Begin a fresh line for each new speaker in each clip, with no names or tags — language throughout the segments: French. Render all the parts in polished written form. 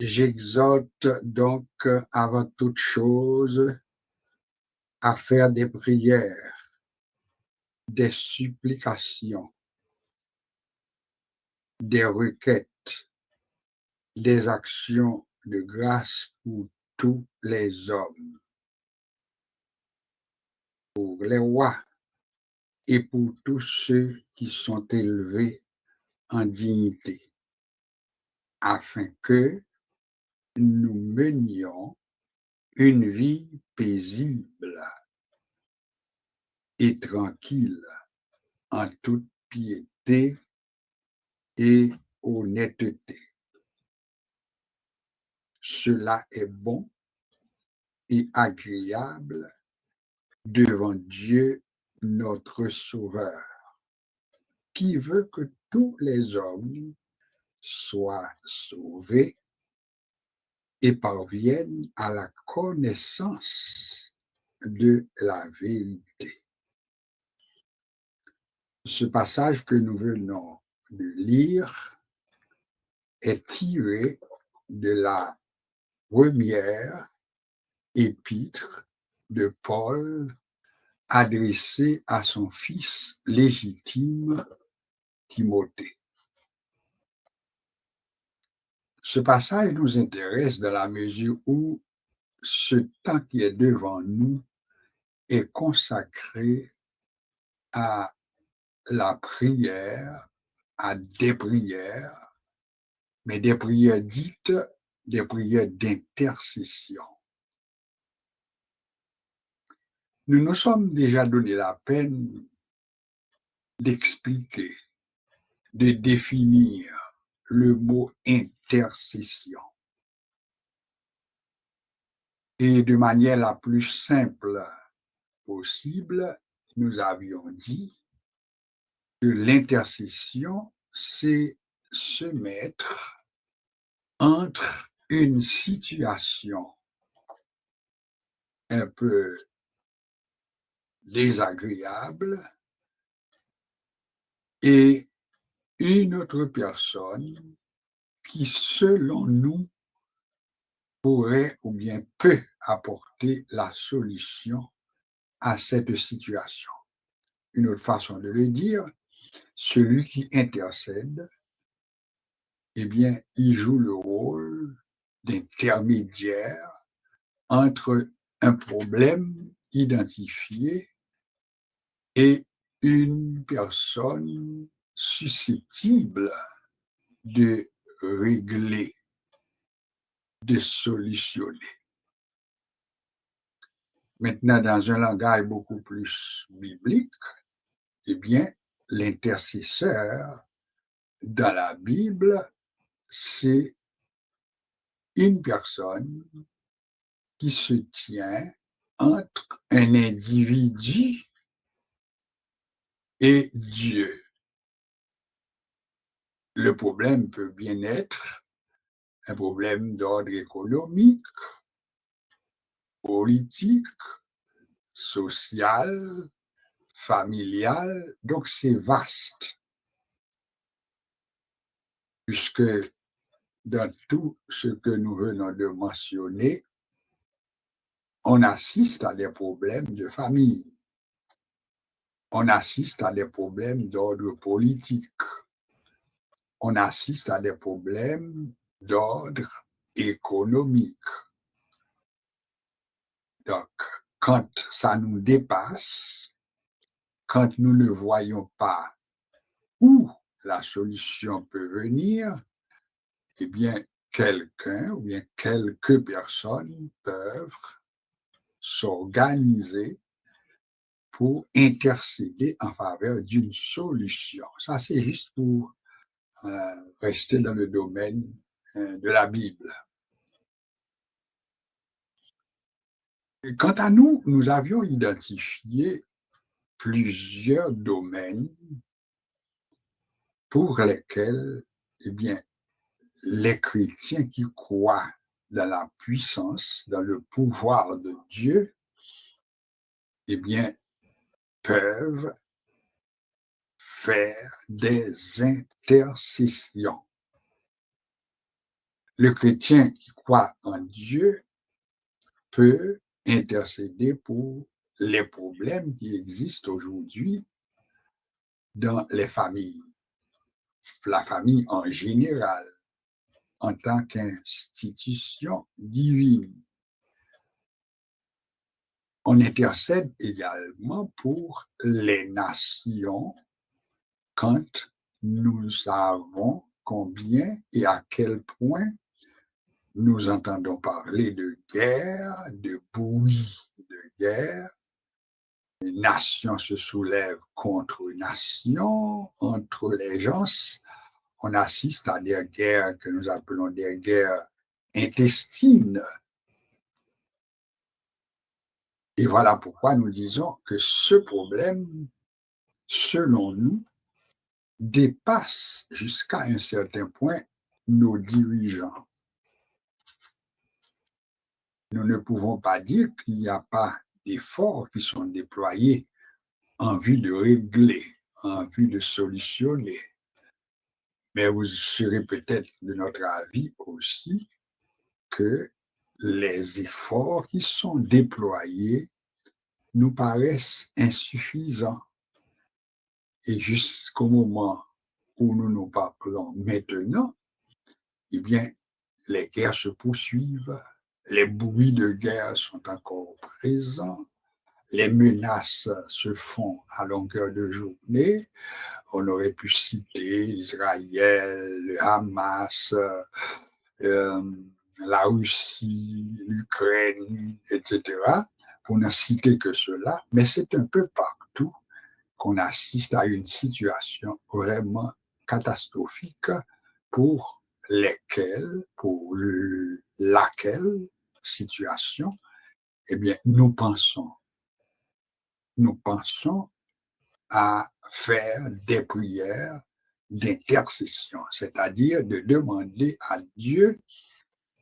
J'exhorte donc avant toute chose à faire des prières, des supplications, des requêtes, des actions de grâce pour tous les hommes, pour les rois et pour tous ceux qui sont élevés en dignité, afin que nous menions une vie paisible et tranquille en toute piété et honnêteté. Cela est bon et agréable devant Dieu notre Sauveur, qui veut que tous les hommes soient sauvés et parviennent à la connaissance de la vérité. Ce passage que nous venons de lire est tiré de la première épître de Paul adressée à son fils légitime Timothée. Ce passage nous intéresse dans la mesure où ce temps qui est devant nous est consacré à la prière, à des prières, mais des prières dites des prières d'intercession. Nous nous sommes déjà donné la peine d'expliquer, de définir le mot intercession. Et de manière la plus simple possible, nous avions dit que l'intercession, c'est se mettre entre une situation un peu désagréable et une autre personne qui, selon nous, pourrait ou bien peut apporter la solution à cette situation. Une autre façon de le dire, celui qui intercède, eh bien, il joue le rôle d'intermédiaire entre un problème identifié et une personne susceptible de régler, de solutionner. Maintenant, dans un langage beaucoup plus biblique, eh bien, l'intercesseur dans la Bible, c'est une personne qui se tient entre un individu et Dieu. Le problème peut bien être un problème d'ordre économique, politique, social, familial, donc c'est vaste, puisque dans tout ce que nous venons de mentionner, on assiste à des problèmes de famille, on assiste à des problèmes d'ordre politique, on assiste à des problèmes d'ordre économique. Donc, quand ça nous dépasse, quand nous ne voyons pas où la solution peut venir, eh bien, quelqu'un ou bien quelques personnes peuvent s'organiser pour intercéder en faveur d'une solution. Ça, c'est juste pour rester dans le domaine de la Bible. Et quant à nous, nous avions identifié plusieurs domaines pour lesquels, eh bien, les chrétiens qui croient dans la puissance, dans le pouvoir de Dieu, eh bien, peuvent faire des intercessions. le chrétien qui croit en Dieu peut intercéder pour les problèmes qui existent aujourd'hui dans les familles, la famille en général, en tant qu'institution divine. On intercède également pour les nations quand nous savons combien et à quel point nous entendons parler de guerre, de bruit de guerre. Une nation se soulève contre une nation, entre les gens. On assiste à des guerres que nous appelons des guerres intestines. Et voilà pourquoi nous disons que ce problème, selon nous, dépasse jusqu'à un certain point nos dirigeants. Nous ne pouvons pas dire qu'il n'y a pas d'efforts qui sont déployés en vue de régler, en vue de solutionner. Mais vous serez peut-être de notre avis aussi que les efforts qui sont déployés nous paraissent insuffisants. Et jusqu'au moment où nous nous parlons maintenant, eh bien, les guerres se poursuivent, les bruits de guerre sont encore présents, les menaces se font à longueur de journée. On aurait pu citer Israël, le Hamas, la Russie, l'Ukraine, etc., pour ne citer que cela, mais c'est un peu partout qu'on assiste à une situation vraiment catastrophique pour laquelle situation, eh bien, nous pensons à faire des prières d'intercession, c'est-à-dire de demander à Dieu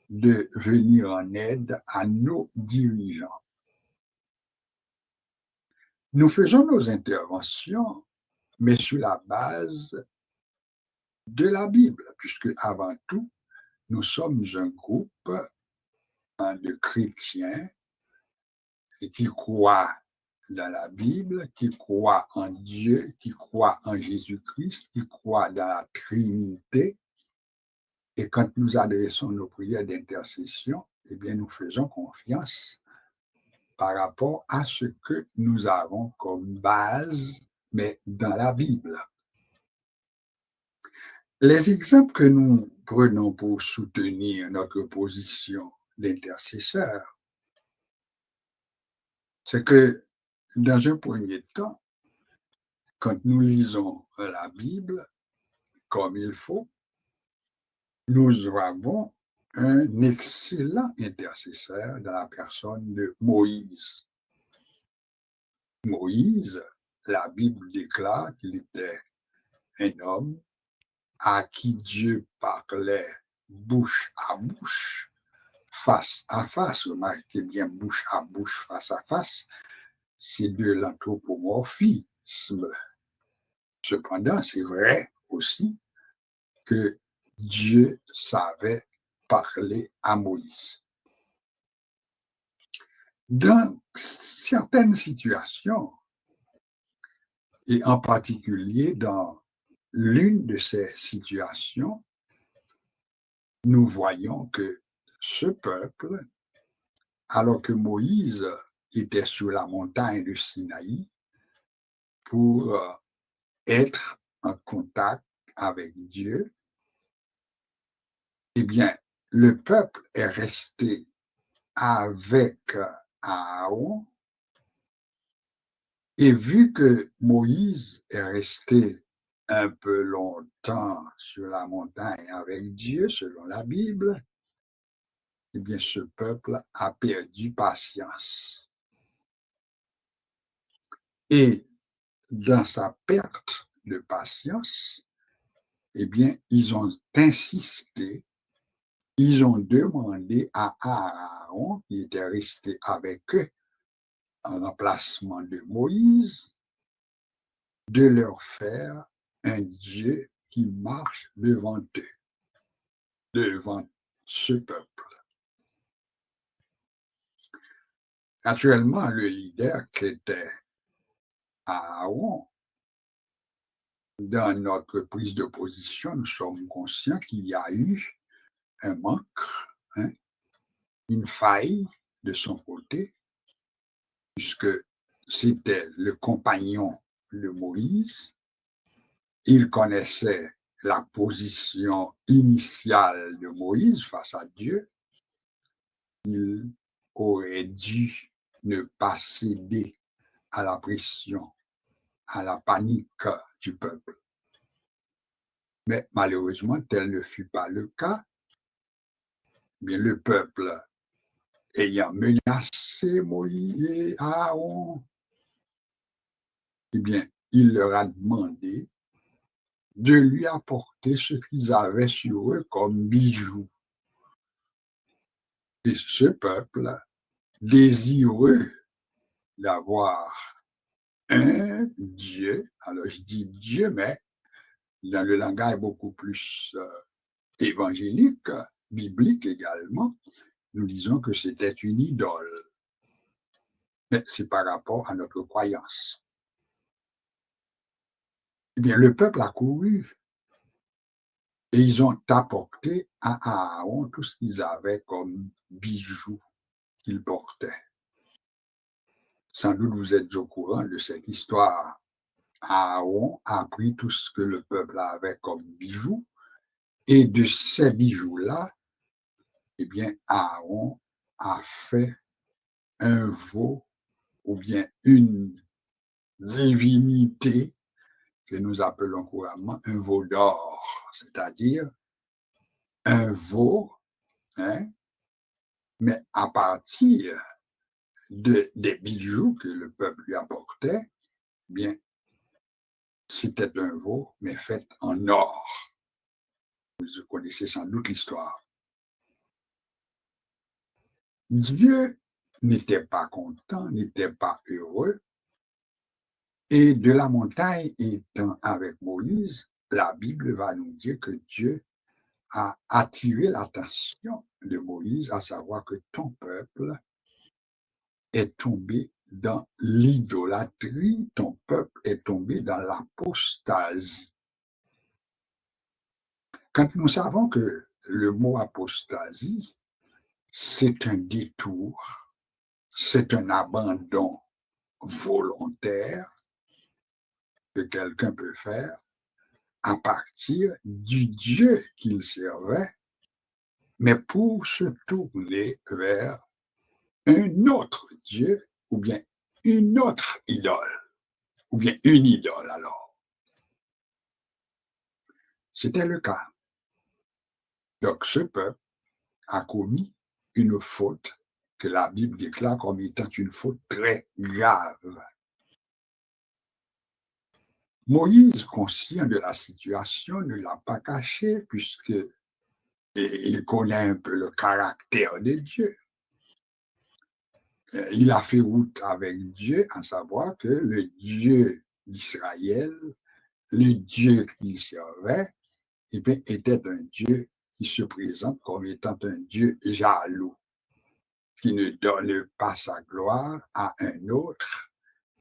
de venir en aide à nos dirigeants. Nous faisons nos interventions, mais sur la base de la Bible, puisque avant tout, nous sommes un groupe de chrétiens qui croient dans la Bible, qui croient en Dieu, qui croient en Jésus-Christ, qui croient dans la Trinité. Et quand nous adressons nos prières d'intercession, eh bien, nous faisons confiance par rapport à ce que nous avons comme base, mais dans la Bible. Les exemples que nous prenons pour soutenir notre position d'intercesseur, c'est que dans un premier temps, quand nous lisons la Bible comme il faut, nous avons un excellent intercesseur dans la personne de Moïse. Moïse, la Bible déclare qu'il était un homme à qui Dieu parlait bouche à bouche, face à face. Remarquez bien, bouche à bouche, face à face, c'est de l'anthropomorphisme. Cependant, c'est vrai aussi que Dieu savait parler à Moïse. Dans certaines situations, et en particulier dans l'une de ces situations, nous voyons que ce peuple, alors que Moïse était sur la montagne de Sinaï pour être en contact avec Dieu, eh bien, le peuple est resté avec Aaron. Et vu que Moïse est resté un peu longtemps sur la montagne avec Dieu, selon la Bible, eh bien, ce peuple a perdu patience. Et dans sa perte de patience, eh bien, ils ont insisté, ils ont demandé à Aaron, qui était resté avec eux en remplacement de Moïse, de leur faire un Dieu qui marche devant eux, devant ce peuple. Naturellement, le leader qui était Aaron, dans notre prise de position, nous sommes conscients qu'il y a eu un manque, hein, une faille de son côté, puisque c'était le compagnon de Moïse. Il connaissait la position initiale de Moïse face à Dieu. Il aurait dû ne pas céder à la pression, à la panique du peuple. Mais malheureusement, tel ne fut pas le cas. Mais le peuple, ayant menacé Moïse et Aaron, eh bien, il leur a demandé de lui apporter ce qu'ils avaient sur eux comme bijoux. Et ce peuple, désireux d'avoir un Dieu, alors je dis Dieu, mais dans le langage beaucoup plus évangélique, biblique également, nous disons que c'était une idole. Mais c'est par rapport à notre croyance. Eh bien, le peuple a couru et ils ont apporté à Aaron tout ce qu'ils avaient comme bijoux qu'ils portaient. Sans doute vous êtes au courant de cette histoire. Aaron a pris tout ce que le peuple avait comme bijoux et de ces bijoux-là, eh bien, Aaron a fait un veau ou bien une divinité que nous appelons couramment un veau d'or, c'est-à-dire un veau, hein, mais à partir des bijoux que le peuple lui apportait, eh bien, c'était un veau, mais fait en or. Vous connaissez sans doute l'histoire. Dieu n'était pas content, n'était pas heureux, et de la montagne étant avec Moïse, la Bible va nous dire que Dieu a attiré l'attention de Moïse, à savoir que ton peuple est tombé dans l'idolâtrie, ton peuple est tombé dans l'apostasie. Quand nous savons que le mot apostasie, c'est un détour, c'est un abandon volontaire que quelqu'un peut faire à partir du Dieu qu'il servait, mais pour se tourner vers un autre Dieu ou bien une autre idole, ou bien une idole alors. C'était le cas. Donc ce peuple a commis une faute que la Bible déclare comme étant une faute très grave. Moïse, conscient de la situation, ne l'a pas caché puisque il connaît un peu le caractère de Dieu. Il a fait route avec Dieu, à savoir que le Dieu d'Israël, le Dieu qu'il servait, eh bien, était un Dieu qui se présente comme étant un Dieu jaloux, qui ne donne pas sa gloire à un autre,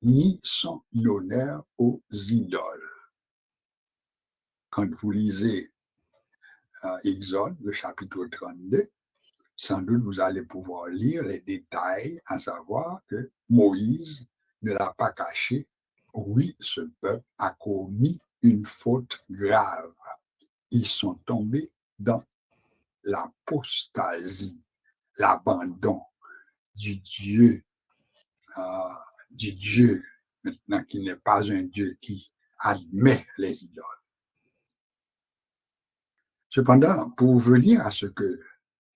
ni son honneur aux idoles. Quand vous lisez Exode, le chapitre 32, sans doute vous allez pouvoir lire les détails, à savoir que Moïse ne l'a pas caché. Oui, ce peuple a commis une faute grave. Ils sont tombés dans l'apostasie, l'abandon du Dieu, maintenant qui n'est pas un Dieu qui admet les idoles. Cependant, pour venir à ce que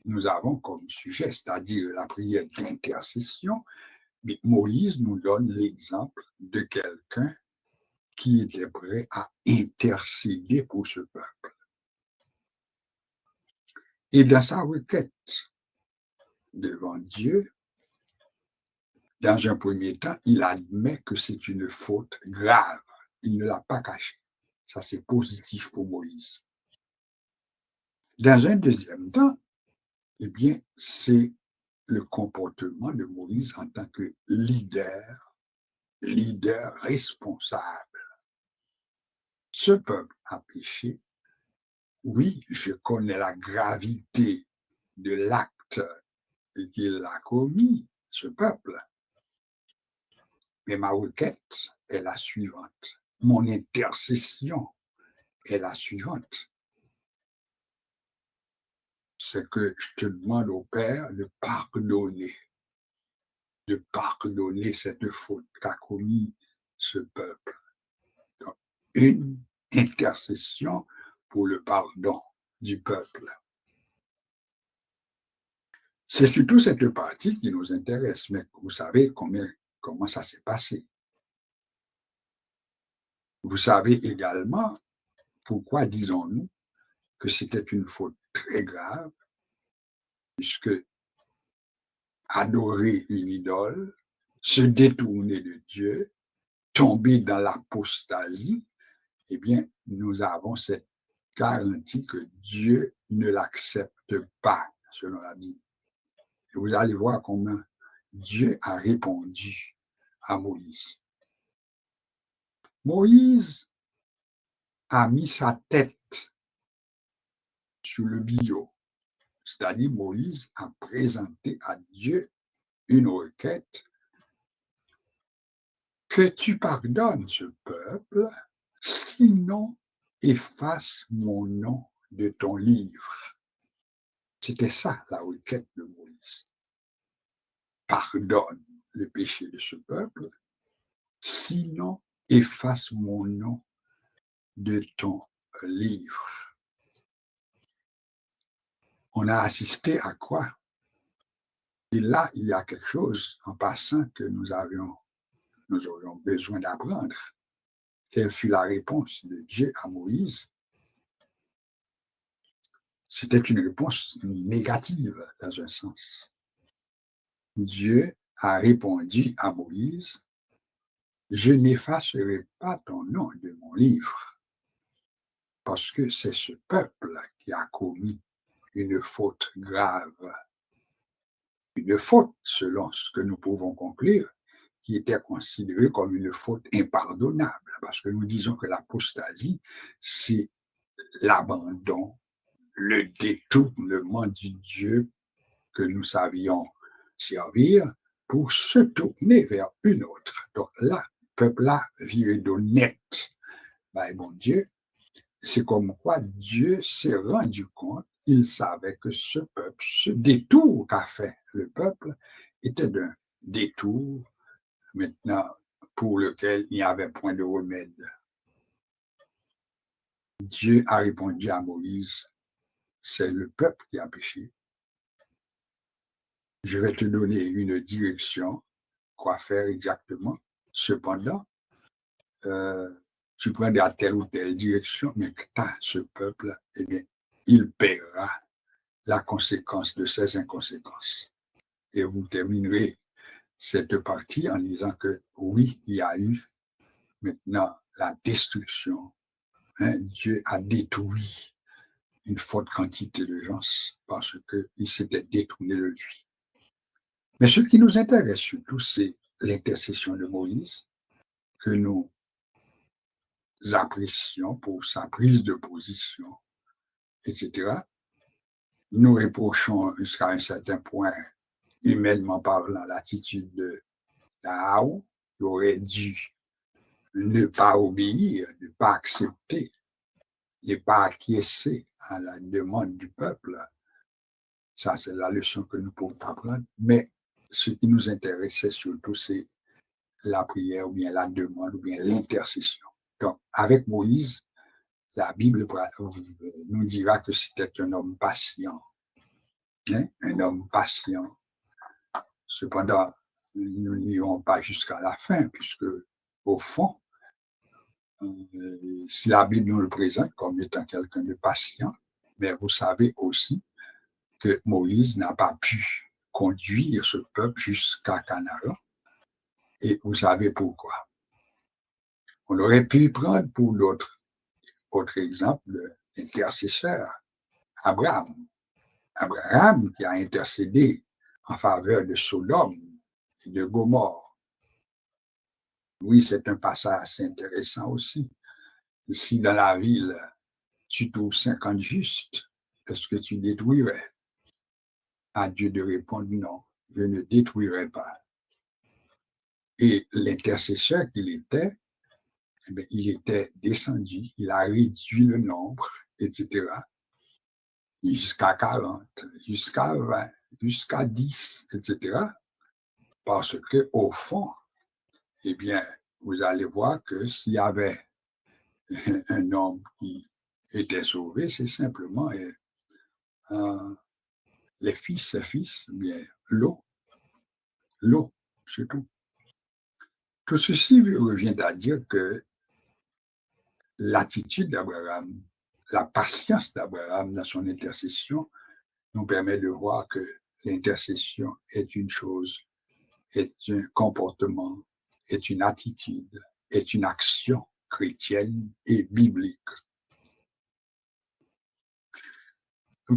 nous avons comme sujet, c'est-à-dire la prière d'intercession, Moïse nous donne l'exemple de quelqu'un qui était prêt à intercéder pour ce peuple. Et dans sa requête devant Dieu, dans un premier temps, il admet que c'est une faute grave. Il ne l'a pas caché. Ça, c'est positif pour Moïse. Dans un deuxième temps, eh bien, c'est le comportement de Moïse en tant que leader responsable. Ce peuple a péché. Oui, je connais la gravité de l'acte qu'il a commis, ce peuple. Mais ma requête est la suivante. Mon intercession est la suivante. C'est que je te demande au Père de pardonner cette faute qu'a commis ce peuple. Donc, une intercession pour le pardon du peuple. C'est surtout cette partie qui nous intéresse, mais vous savez comment ça s'est passé. Vous savez également pourquoi disons-nous que c'était une faute très grave, puisque adorer une idole, se détourner de Dieu, tomber dans l'apostasie, eh bien, nous avons cette garantie que Dieu ne l'accepte pas, selon la Bible. Et vous allez voir comment Dieu a répondu à Moïse. Moïse a mis sa tête sur le billot, c'est-à-dire Moïse a présenté à Dieu une requête que tu pardonnes ce peuple, sinon efface mon nom de ton livre. C'était ça la requête de Moïse. Pardonne le péché de ce peuple, sinon efface mon nom de ton livre. On a assisté à quoi? Et là, il y a quelque chose en passant que nous aurions besoin d'apprendre. Quelle fut la réponse de Dieu à Moïse? C'était une réponse négative dans un sens. Dieu a répondu à Moïse, je n'effacerai pas ton nom de mon livre, parce que c'est ce peuple qui a commis une faute grave. Une faute, selon ce que nous pouvons conclure, qui était considérée comme une faute impardonnable, parce que nous disons que l'apostasie, c'est l'abandon, le détournement du Dieu que nous savions servir pour se tourner vers une autre. Donc là, le peuple-là viré d'honnête. Ben, bon Dieu, c'est comme quoi Dieu s'est rendu compte, il savait que ce peuple, ce détour qu'a fait le peuple, était d'un détour maintenant pour lequel il n'y avait point de remède. Dieu a répondu à Moïse, c'est le peuple qui a péché. Je vais te donner une direction, quoi faire exactement. Cependant, tu prendras telle ou telle direction, mais que ce peuple, eh bien, il paiera la conséquence de ses inconséquences. Et vous terminerez cette partie en disant que oui, il y a eu maintenant la destruction. Dieu a détruit une forte quantité de gens parce qu'ils s'étaient détournés de lui. Mais ce qui nous intéresse surtout, c'est l'intercession de Moïse que nous apprécions pour sa prise de position, etc. Nous reprochons jusqu'à un certain point, humainement parlant, l'attitude de Aaron, qui aurait dû ne pas obéir, ne pas accepter, ne pas acquiescer à la demande du peuple. Ça, c'est la leçon que nous pouvons apprendre. Mais ce qui nous intéresse surtout, c'est la prière ou bien la demande ou bien l'intercession. Donc, avec Moïse, la Bible nous dira que c'était un homme patient. Un homme patient. Cependant, nous n'irons pas jusqu'à la fin, puisque, au fond, si la Bible nous le présente comme étant quelqu'un de patient, mais vous savez aussi que Moïse n'a pas pu conduire ce peuple jusqu'à Canaan. Et vous savez pourquoi. On aurait pu prendre pour d'autres exemples d'intercesseurs. Abraham. Abraham qui a intercédé en faveur de Sodome et de Gomorrhe. Oui, c'est un passage assez intéressant aussi. Si dans la ville, tu trouves 50 justes, est-ce que tu détruirais? À Dieu de répondre non, je ne détruirai pas. Et l'intercesseur qu'il était, eh bien, il était descendu, il a réduit le nombre, etc., jusqu'à 40, jusqu'à 20, jusqu'à 10, etc. Parce que au fond, eh bien, vous allez voir que s'il y avait un homme qui était sauvé, c'est simplement les fils, bien, l'eau, c'est tout. Tout ceci revient à dire que l'attitude d'Abraham, la patience d'Abraham dans son intercession nous permet de voir que l'intercession est une chose, est un comportement, est une attitude, est une action chrétienne et biblique.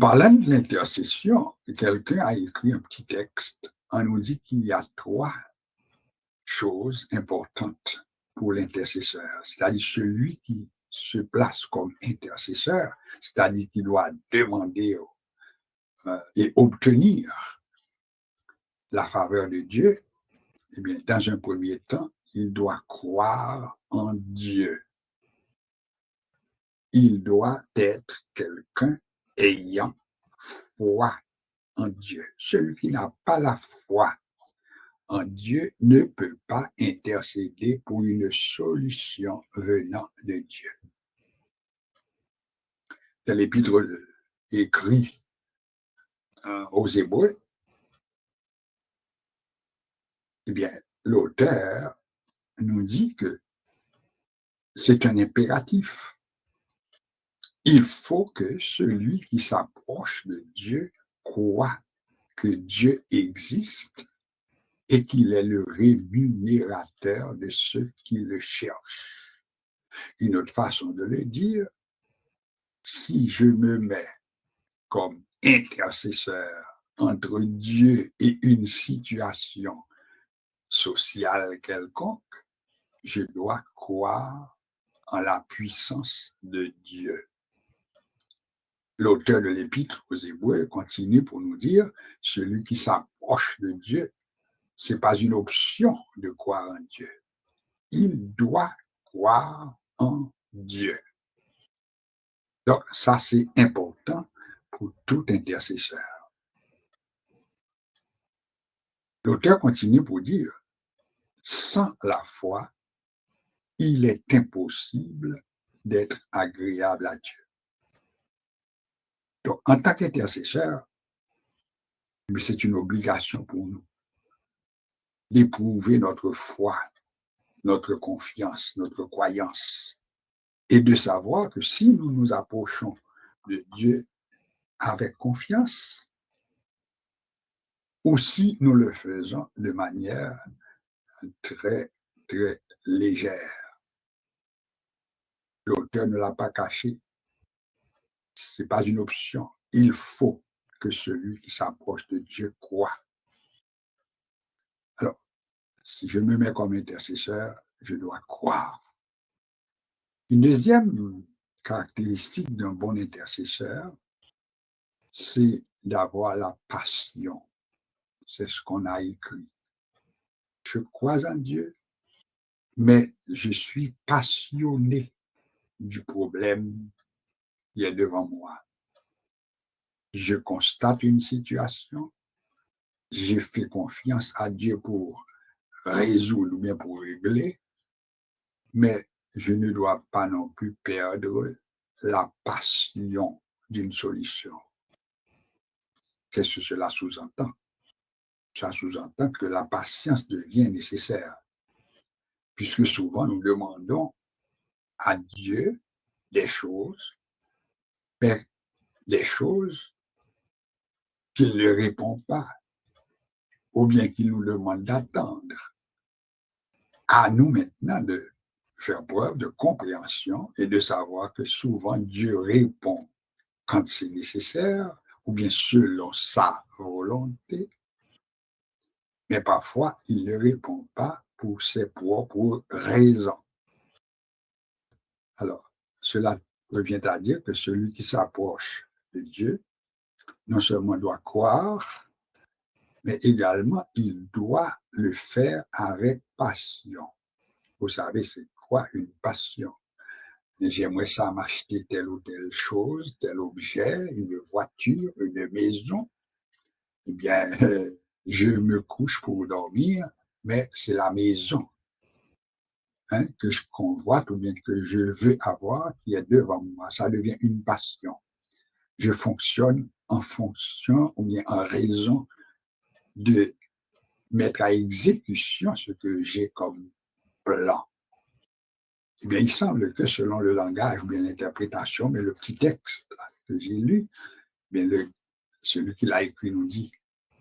Parlant de l'intercession, quelqu'un a écrit un petit texte. On nous dit qu'il y a 3 choses importantes pour l'intercesseur, c'est-à-dire celui qui se place comme intercesseur, c'est-à-dire qu'il doit demander et obtenir la faveur de Dieu. Eh bien, dans un premier temps, il doit croire en Dieu. Il doit être quelqu'un ayant foi en Dieu. Celui qui n'a pas la foi en Dieu ne peut pas intercéder pour une solution venant de Dieu. Dans l'épître écrit aux Hébreux, eh bien, l'auteur nous dit que c'est un impératif. Il faut que celui qui s'approche de Dieu croit que Dieu existe et qu'il est le rémunérateur de ceux qui le cherchent. Une autre façon de le dire, si je me mets comme intercesseur entre Dieu et une situation sociale quelconque, je dois croire en la puissance de Dieu. L'auteur de l'Épître aux Hébreux continue pour nous dire, celui qui s'approche de Dieu, ce n'est pas une option de croire en Dieu. Il doit croire en Dieu. Donc, ça, c'est important pour tout intercesseur. L'auteur continue pour dire, sans la foi, il est impossible d'être agréable à Dieu. Donc, en tant qu'intercesseur, c'est une obligation pour nous d'éprouver notre foi, notre confiance, notre croyance, et de savoir que si nous nous approchons de Dieu avec confiance, ou si nous le faisons de manière très, très légère. L'auteur ne l'a pas caché. Ce n'est pas une option. Il faut que celui qui s'approche de Dieu croit. Alors, si je me mets comme intercesseur, je dois croire. Une deuxième caractéristique d'un bon intercesseur, c'est d'avoir la passion. C'est ce qu'on a écrit. Je crois en Dieu, mais je suis passionné du problème qui est devant moi. Je constate une situation, je fais confiance à Dieu pour résoudre ou bien pour régler, mais je ne dois pas non plus perdre la passion d'une solution. Qu'est-ce que cela sous-entend? Ça sous-entend que la patience devient nécessaire, puisque souvent nous demandons à Dieu des choses, mais des choses qu'il ne répond pas, ou bien qu'il nous demande d'attendre. À nous maintenant de faire preuve de compréhension et de savoir que souvent Dieu répond quand c'est nécessaire ou bien selon sa volonté, mais parfois il ne répond pas pour ses propres raisons. Alors, cela revient à dire que celui qui s'approche de Dieu, non seulement doit croire, mais également il doit le faire avec passion. Vous savez, c'est quoi une passion? J'aimerais ça m'acheter telle ou telle chose, tel objet, une voiture, une maison. Eh bien, je me couche pour dormir, mais c'est la maison que je convoite ou bien que je veux avoir qui est devant moi. Ça devient une passion. Je fonctionne en fonction ou bien en raison de mettre à exécution ce que j'ai comme plan. Eh bien, il semble que selon le langage ou bien l'interprétation, mais le petit texte que j'ai lu, bien celui qui l'a écrit nous dit,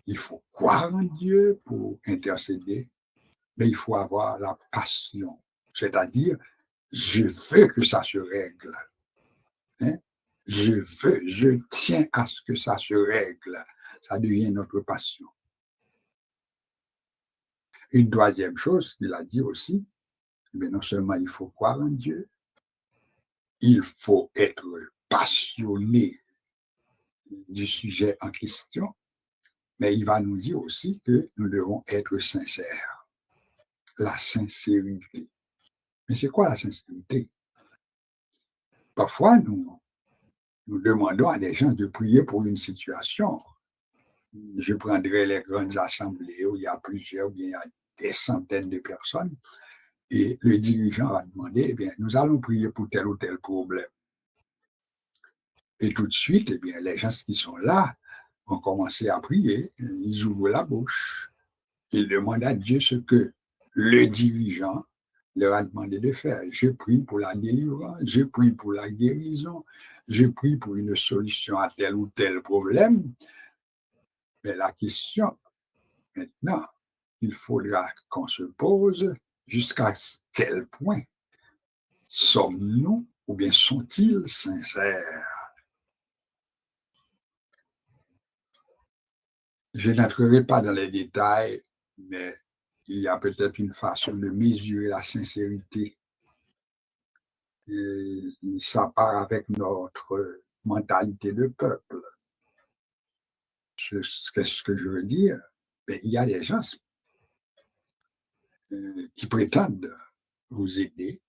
il faut croire en Dieu pour intercéder, mais il faut avoir la passion. C'est-à-dire, je veux que ça se règle. Hein? Je tiens à ce que ça se règle. Ça devient notre passion. Une troisième chose qu'il a dit aussi, mais non seulement il faut croire en Dieu, il faut être passionné du sujet en question, mais il va nous dire aussi que nous devons être sincères. La sincérité. Mais c'est quoi la sincérité? Parfois, nous demandons à des gens de prier pour une situation. Je prendrai les grandes assemblées où il y a plusieurs, où il y a des centaines de personnes, et le dirigeant va demander, eh bien, nous allons prier pour tel ou tel problème. Et tout de suite, eh bien, les gens qui sont là vont commencer à prier, ils ouvrent la bouche, ils demandent à Dieu ce que le dirigeant leur a demandé de faire. Je prie pour la délivrance, je prie pour la guérison, je prie pour une solution à tel ou tel problème. Mais la question, maintenant, il faudra qu'on se pose jusqu'à quel point sommes-nous ou bien sont-ils sincères? Je n'entrerai pas dans les détails, mais il y a peut-être une façon de mesurer la sincérité. Et ça part avec notre mentalité de peuple. Qu'est-ce que je veux dire? Mais il y a des gens qui prétendent vous aider,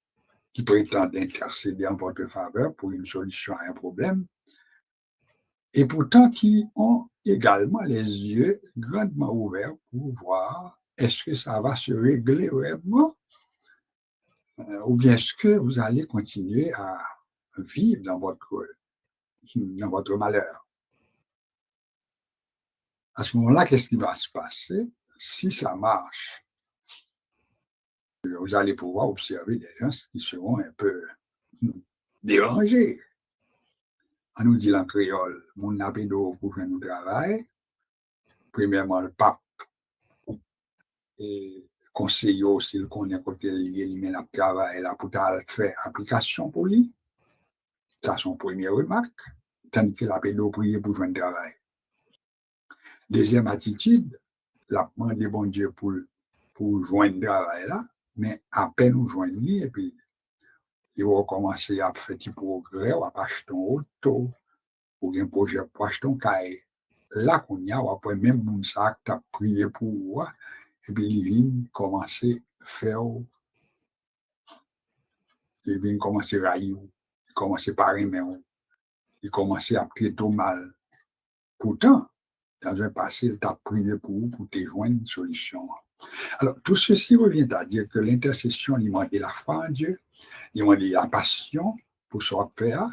qui prétendent intercéder en votre faveur pour une solution à un problème, et pourtant qui ont également les yeux grandement ouverts pour voir est-ce que ça va se régler vraiment ou bien est-ce que vous allez continuer à vivre dans votre malheur. À ce moment-là, qu'est-ce qui va se passer? Si ça marche, vous allez pouvoir observer des gens qui seront un peu dérangés. On nous dit en créole, mon appédo pour faire nous travail. Premièrement, le pape et conseiller aussi le connaît côté lié, il met la travail là pour faire application pour lui. Ça, son première remarque. Tandis que l'appédo prier pour faire un travail. Deuxième attitude, la demande bon Dieu pour joindre le travail là, mais à peine nous joindre et puis il va commencer à faire des progrès, on va acheter un auto, ou un projet pour acheter un cahier. Là qu'on y a, on va même mon sac, tu as prié pour moi, et puis il vient commencer à faire, il vient commencer à railler, il commence à parler, mais il commence à traiter mal. Pourtant, dans un passé, tu as prié pour te joindre une solution. Alors, tout ceci revient à dire que l'intercession, il m'a dit la foi en Dieu, il m'a dit la passion pour ce faire,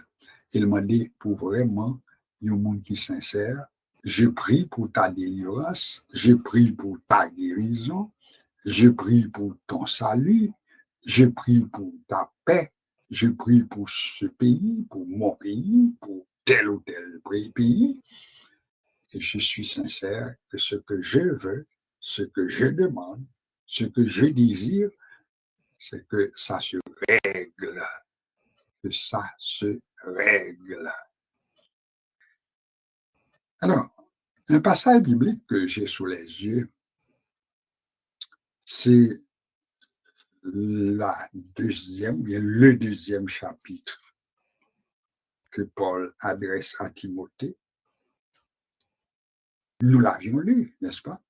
il m'a dit pour vraiment un monde qui est sincère. Je prie pour ta délivrance, je prie pour ta guérison, je prie pour ton salut, je prie pour ta paix, je prie pour ce pays, pour mon pays, pour tel ou tel pays. Et je suis sincère que ce que je veux, ce que je demande, ce que je désire, c'est que ça se règle, que ça se règle. Alors, un passage biblique que j'ai sous les yeux, c'est le deuxième chapitre que Paul adresse à Timothée. Nous l'avions lu, n'est-ce pas?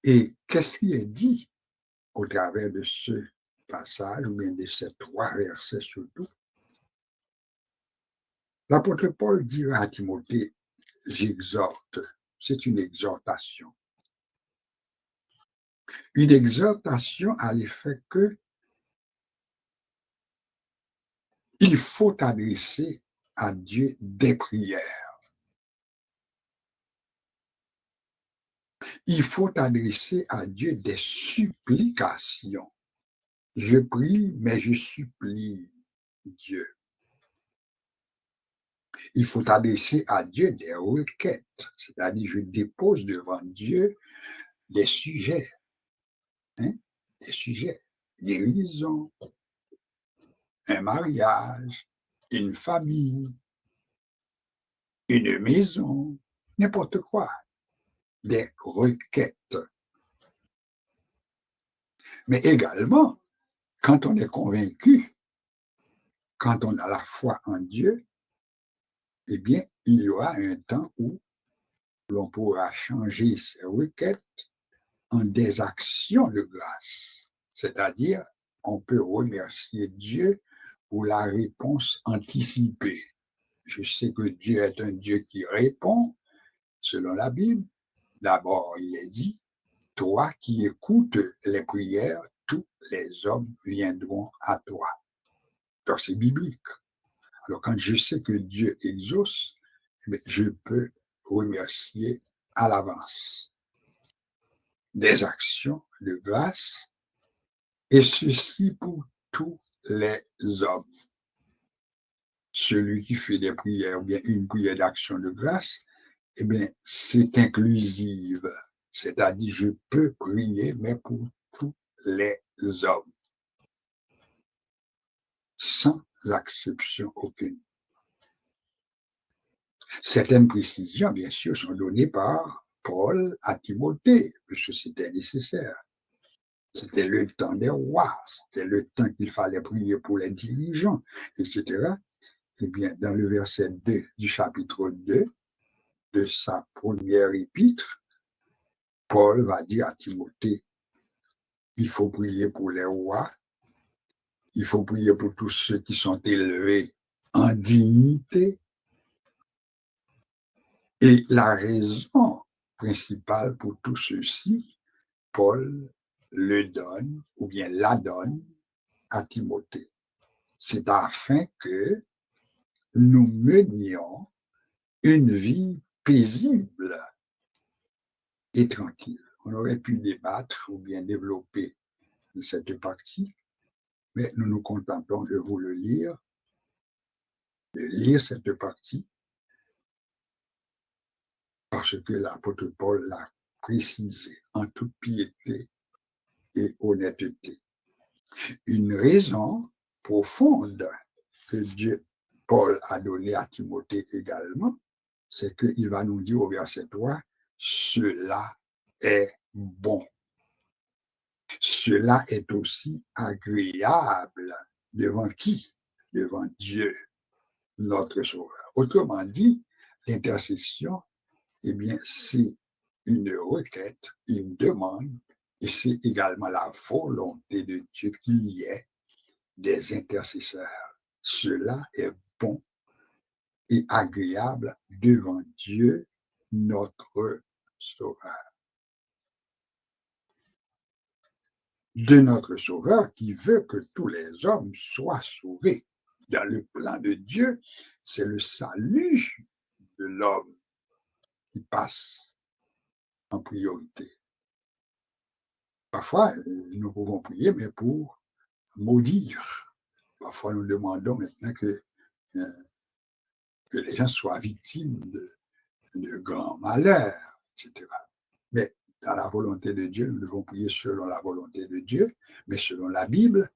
Et qu'est-ce qui est dit au travers de ce passage, ou bien de ces 3 versets surtout? L'apôtre Paul dira à Timothée, j'exhorte, c'est une exhortation. Une exhortation à l'effet que il faut adresser à Dieu des prières. Il faut adresser à Dieu des supplications. Je prie, mais je supplie Dieu. Il faut adresser à Dieu des requêtes, c'est-à-dire je dépose devant Dieu des sujets, des sujets, guérison, un mariage, une famille, une maison, n'importe quoi, des requêtes. Mais également, quand on est convaincu, quand on a la foi en Dieu, eh bien, il y aura un temps où l'on pourra changer ces requêtes en des actions de grâce. C'est-à-dire, on peut remercier Dieu pour la réponse anticipée. Je sais que Dieu est un Dieu qui répond, selon la Bible. D'abord, il est dit, toi qui écoutes les prières, tous les hommes viendront à toi. Donc, c'est biblique. Alors, quand je sais que Dieu exauce, je peux remercier à l'avance des actions de grâce, et ceci pour tous les hommes. Celui qui fait des prières, ou bien une prière d'action de grâce, eh bien, c'est inclusive. C'est-à-dire, je peux prier, mais pour tous les hommes, sans exception aucune. Certaines précisions, bien sûr, sont données par Paul à Timothée, puisque c'était nécessaire. C'était le temps des rois, c'était le temps qu'il fallait prier pour les dirigeants, etc. Eh bien, dans le verset 2 du chapitre 2 de sa première épître, Paul va dire à Timothée, il faut prier pour les rois, il faut prier pour tous ceux qui sont élevés en dignité. Et la raison principale pour tout ceci, Paul le donne, ou bien la donne à Timothée. C'est afin que nous menions une vie paisible et tranquille. On aurait pu débattre ou bien développer cette partie, mais nous nous contentons de vous le lire, de lire cette partie, parce que l'apôtre Paul l'a précisé en toute piété et honnêteté. Une raison profonde que Paul a donnée à Timothée également, c'est qu'il va nous dire au verset 3, cela est bon. Cela est aussi agréable devant qui? Devant Dieu, notre Sauveur. Autrement dit, l'intercession, eh bien, c'est une requête, une demande, et c'est également la volonté de Dieu qu'il y ait des intercesseurs. Cela est bon et agréable devant Dieu, notre Sauveur. De notre Sauveur qui veut que tous les hommes soient sauvés. Dans le plan de Dieu, c'est le salut de l'homme qui passe en priorité. Parfois, nous pouvons prier, mais pour maudire. Parfois, nous demandons maintenant euh, que les gens soient victimes de grands malheurs, etc. Mais dans la volonté de Dieu, nous devons prier selon la volonté de Dieu, mais selon la Bible.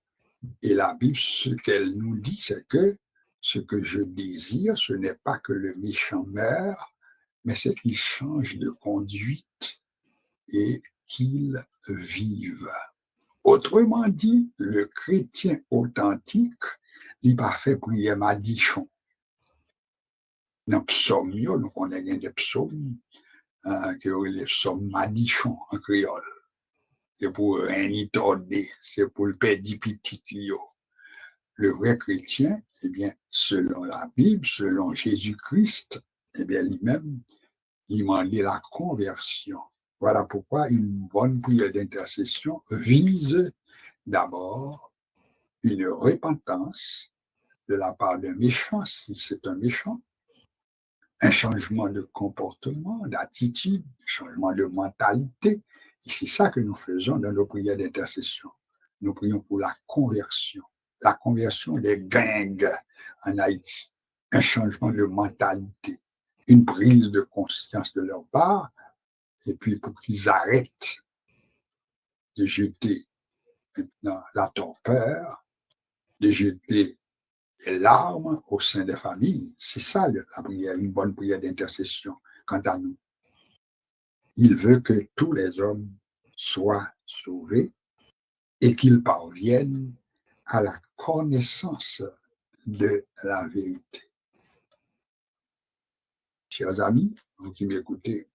Et la Bible, ce qu'elle nous dit, c'est que Ce que je désire, ce n'est pas que le méchant meure, mais c'est qu'il change de conduite et qu'il vive. Autrement dit, le chrétien authentique, il va faire prier madichon. Dans le psaume, nous connaissons des psaumes qui ont les psaumes madichon en créole. C'est pour rien torder, c'est pour le père petit. Le vrai chrétien, eh bien, selon la Bible, selon Jésus-Christ, eh bien, lui-même, il demandait la conversion. Voilà pourquoi une bonne prière d'intercession vise d'abord une repentance de la part d'un méchant, si c'est un méchant, un changement de comportement, d'attitude, un changement de mentalité. Et c'est ça que nous faisons dans nos prières d'intercession. Nous prions pour la conversion des gangs en Haïti, un changement de mentalité, une prise de conscience de leur part, et puis pour qu'ils arrêtent de jeter maintenant la torpeur, de jeter les larmes au sein des familles. C'est ça la prière, une bonne prière d'intercession. Quant à nous, il veut que tous les hommes soient sauvés et qu'ils parviennent à la connaissance de la vérité. Chers amis, vous qui m'écoutez,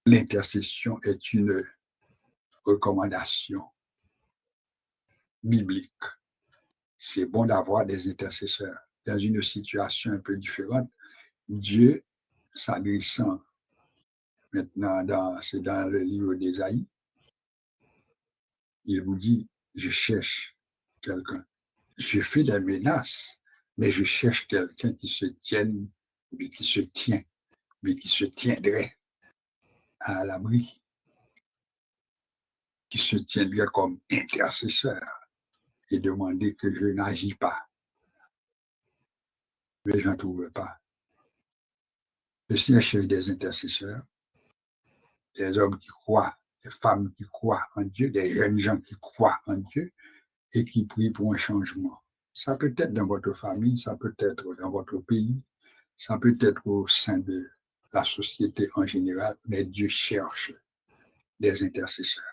l'intercession est une recommandation biblique. C'est bon d'avoir des intercesseurs. Dans une situation un peu différente, Dieu, s'adressant maintenant, c'est dans le livre d'Ésaïe, il vous dit, je cherche quelqu'un. Je fais des menaces, mais je cherche quelqu'un qui se tienne, mais qui se tient, mais qui se tiendrait à l'abri, qui se tiendrait comme intercesseur et demander que je n'agis pas. Mais je n'en trouve pas. Le Seigneur cherche des intercesseurs, des hommes qui croient, des femmes qui croient en Dieu, des jeunes gens qui croient en Dieu et qui prient pour un changement. Ça peut être dans votre famille, ça peut être dans votre pays, ça peut être au sein de la société en général, mais Dieu cherche des intercesseurs.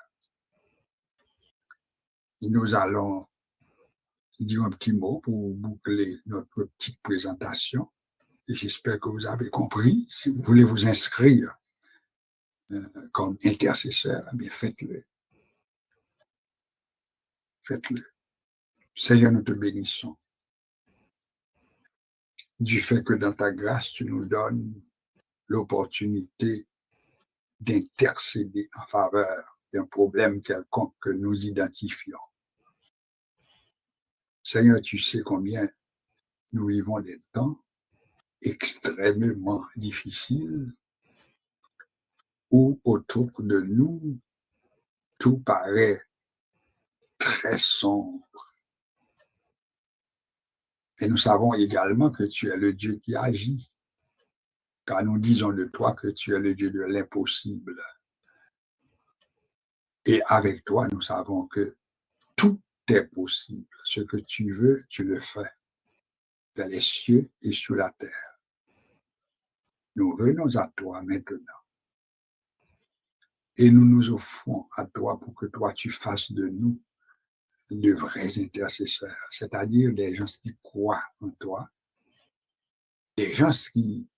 Nous allons dire un petit mot pour boucler notre petite présentation. Et j'espère que vous avez compris. Si vous voulez vous inscrire comme intercesseur, eh bien faites-le. Faites-le. Seigneur, nous te bénissons. Du fait que dans ta grâce, tu nous donnes l'opportunité d'intercéder en faveur d'un problème quelconque que nous identifions. Seigneur, tu sais combien nous vivons des temps extrêmement difficiles où autour de nous, tout paraît très sombre. Et nous savons également que tu es le Dieu qui agit, car nous disons de toi que tu es le Dieu de l'impossible. Et avec toi, nous savons que tout est possible. Ce que tu veux, tu le fais, dans les cieux et sur la terre. Nous venons à toi maintenant. Et nous nous offrons à toi pour que toi, tu fasses de nous de vrais intercesseurs, c'est-à-dire des gens qui croient en toi, des gens qui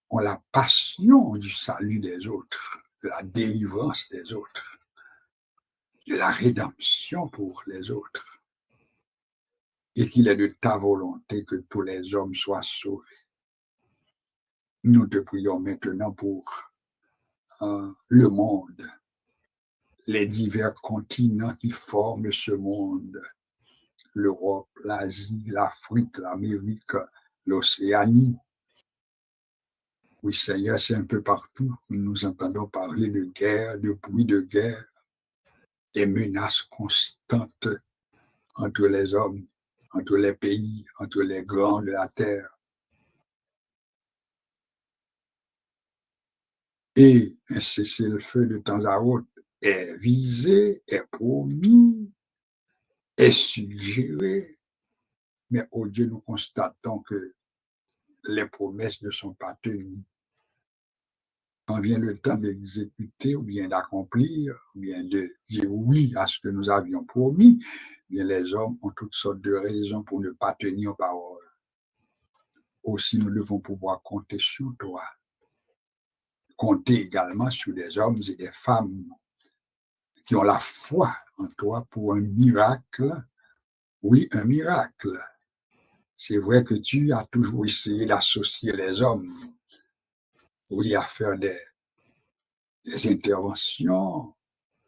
ont la passion du salut des autres, de la délivrance des autres, de la rédemption pour les autres, et qu'il est de ta volonté que tous les hommes soient sauvés. Nous te prions maintenant pour le monde, les divers continents qui forment ce monde, l'Europe, l'Asie, l'Afrique, l'Amérique, l'Océanie. Oui, Seigneur, c'est un peu partout que nous entendons parler de guerre, de bruit de guerre, des menaces constantes entre les hommes, entre les pays, entre les grands de la terre. Et un cessez-le-feu de temps à autre est visé, est promis, est suggéré, Mais oh Dieu, nous constatons que les promesses ne sont pas tenues. Quand vient le temps d'exécuter ou bien d'accomplir, ou bien de dire oui à ce que nous avions promis, bien les hommes ont toutes sortes de raisons pour ne pas tenir parole. Aussi, nous devons pouvoir compter sur toi. Compter également sur des hommes et des femmes qui ont la foi en toi pour un miracle. Oui, un miracle. C'est vrai que tu as toujours essayé d'associer les hommes, oui, à faire des interventions,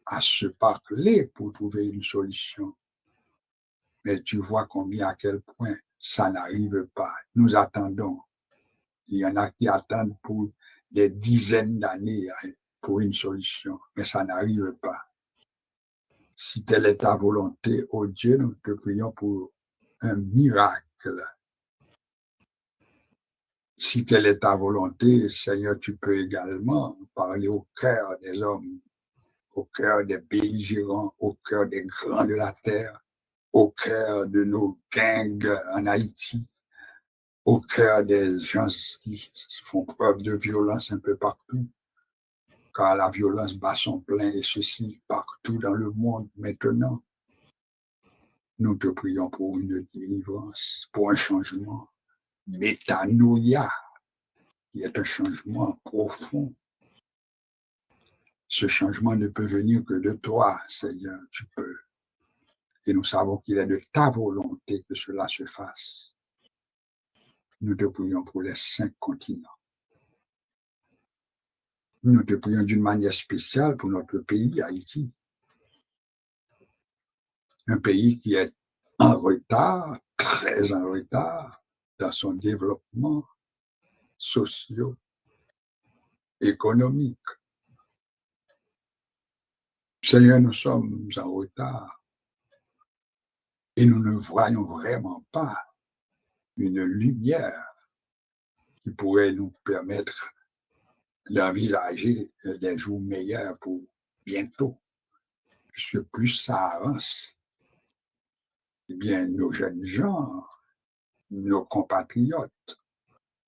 à se parler pour trouver une solution. Mais tu vois combien, à quel point ça n'arrive pas. Nous attendons. Il y en a qui attendent pour des dizaines d'années pour une solution, mais ça n'arrive pas. Si telle est ta volonté, oh Dieu, nous te prions pour un miracle. Si telle est ta volonté, Seigneur, tu peux également parler au cœur des hommes, au cœur des belligérants, au cœur des grands de la terre, au cœur de nos gangs en Haïti, au cœur des gens qui font preuve de violence un peu partout, car la violence bat son plein et ceci partout dans le monde maintenant. Nous te prions pour une délivrance, pour un changement, métanoïa, qui est un changement profond. Ce changement ne peut venir que de toi, Seigneur, tu peux. Et nous savons qu'il est de ta volonté que cela se fasse. Nous te prions pour les 5 continents. Nous te prions d'une manière spéciale pour notre pays, Haïti. Un pays qui est en retard, très en retard, dans son développement socio-économique. Seigneur, nous sommes en retard et nous ne voyons vraiment pas une lumière qui pourrait nous permettre d'envisager des jours meilleurs pour bientôt. Puisque plus ça avance, eh bien, nos jeunes gens, nos compatriotes,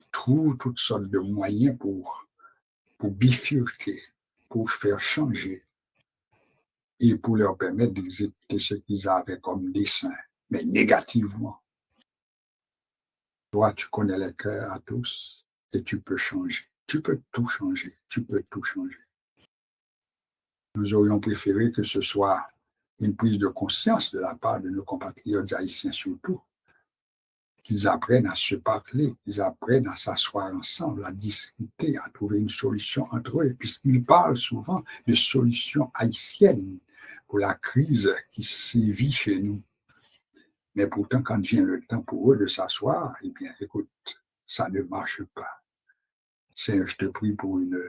trouvent toutes sortes de moyens pour bifurquer, pour faire changer et pour leur permettre d'exécuter ce qu'ils avaient comme dessein, mais négativement. Toi, tu connais les cœurs à tous et tu peux changer. Tu peux tout changer. Tu peux tout changer. Nous aurions préféré que ce soit une prise de conscience de la part de nos compatriotes haïtiens surtout, qu'ils apprennent à se parler, qu'ils apprennent à s'asseoir ensemble, à discuter, à trouver une solution entre eux, puisqu'ils parlent souvent de solutions haïtiennes pour la crise qui sévit chez nous. Mais pourtant, quand vient le temps pour eux de s'asseoir, eh bien, écoute, ça ne marche pas. Seigneur, je te prie pour une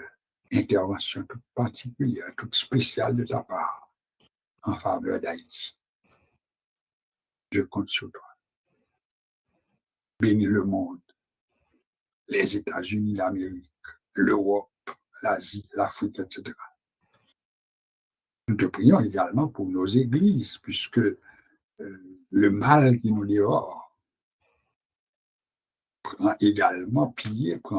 intervention toute particulière, toute spéciale de ta part en faveur d'Haïti. Je compte sur toi. Bénis le monde, les États-Unis, l'Amérique, l'Europe, l'Asie, l'Afrique, etc. Nous te prions également pour nos églises, puisque le mal qui nous dévore prend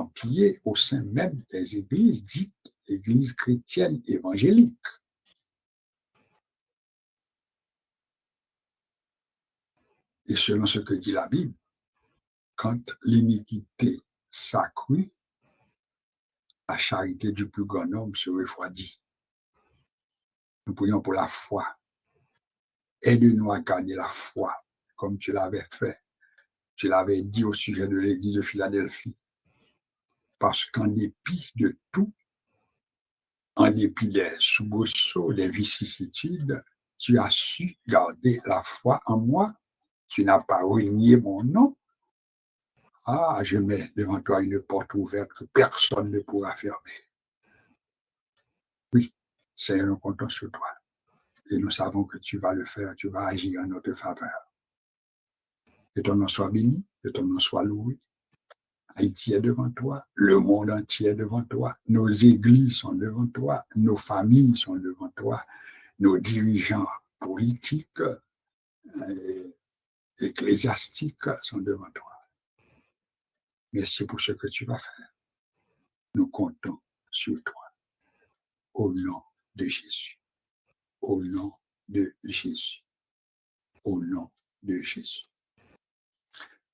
pied au sein même des églises dites églises chrétiennes évangéliques. Et selon ce que dit la Bible, quand l'iniquité s'accrut, la charité du plus grand nombre se refroidit. Nous prions pour la foi. Aide-nous à garder la foi, comme tu l'avais fait. Tu l'avais dit au sujet de l'église de Philadelphie. Parce qu'en dépit de tout, en dépit des soubresauts, des vicissitudes, tu as su garder la foi en moi. Tu n'as pas renié mon nom. Ah, je mets devant toi une porte ouverte que personne ne pourra fermer. Oui, Seigneur, nous comptons sur toi. Et nous savons que tu vas le faire, tu vas agir en notre faveur. Que ton nom soit béni, que ton nom soit loué. Haïti est devant toi, le monde entier est devant toi, nos églises sont devant toi, nos familles sont devant toi, nos dirigeants politiques, ecclésiastiques sont devant toi. Merci pour ce que tu vas faire. Nous comptons sur toi. Au nom de Jésus. Au nom de Jésus. Au nom de Jésus.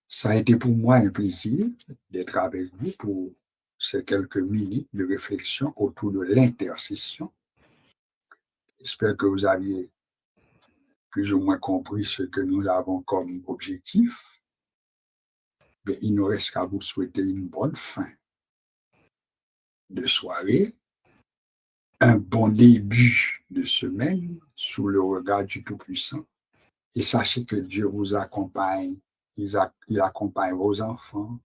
Ça a été pour moi un plaisir d'être avec vous pour ces quelques minutes de réflexion autour de l'intercession. J'espère que vous aviez plus ou moins compris ce que nous avons comme objectif. Mais il ne reste qu'à vous souhaiter une bonne fin de soirée, un bon début de semaine sous le regard du Tout-Puissant. Et sachez que Dieu vous accompagne, il accompagne vos enfants,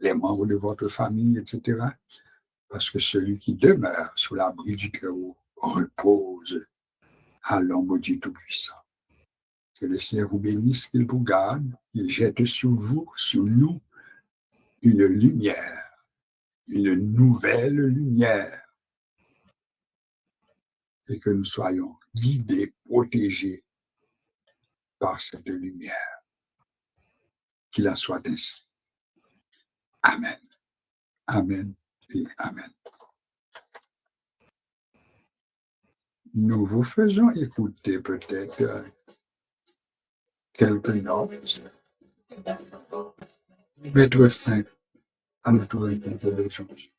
les membres de votre famille, etc. Parce que celui qui demeure sous l'abri du Très-Haut repose à l'ombre du Tout-Puissant. Que le Seigneur vous bénisse, qu'il vous garde, qu'il jette sur vous, sur nous, une lumière, une nouvelle lumière, et que nous soyons guidés, protégés par cette lumière. Qu'il en soit ainsi. Amen. Amen et Amen. Nous vous faisons écouter peut-être quelques notes. Mettre fin à notre échange.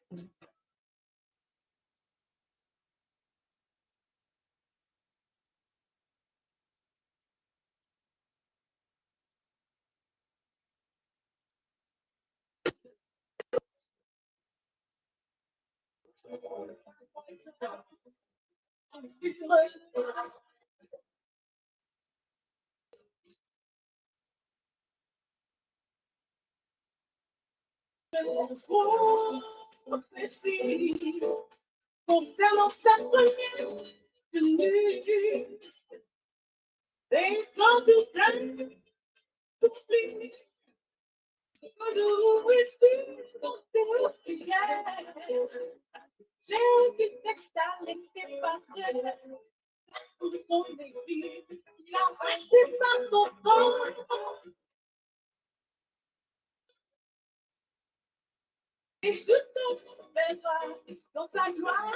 Dans sa gloire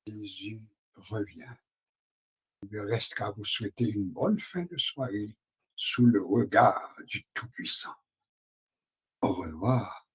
Jésus revient. Il ne reste qu'à vous souhaiter une bonne fin de soirée sous le regard du Tout-Puissant. Au revoir.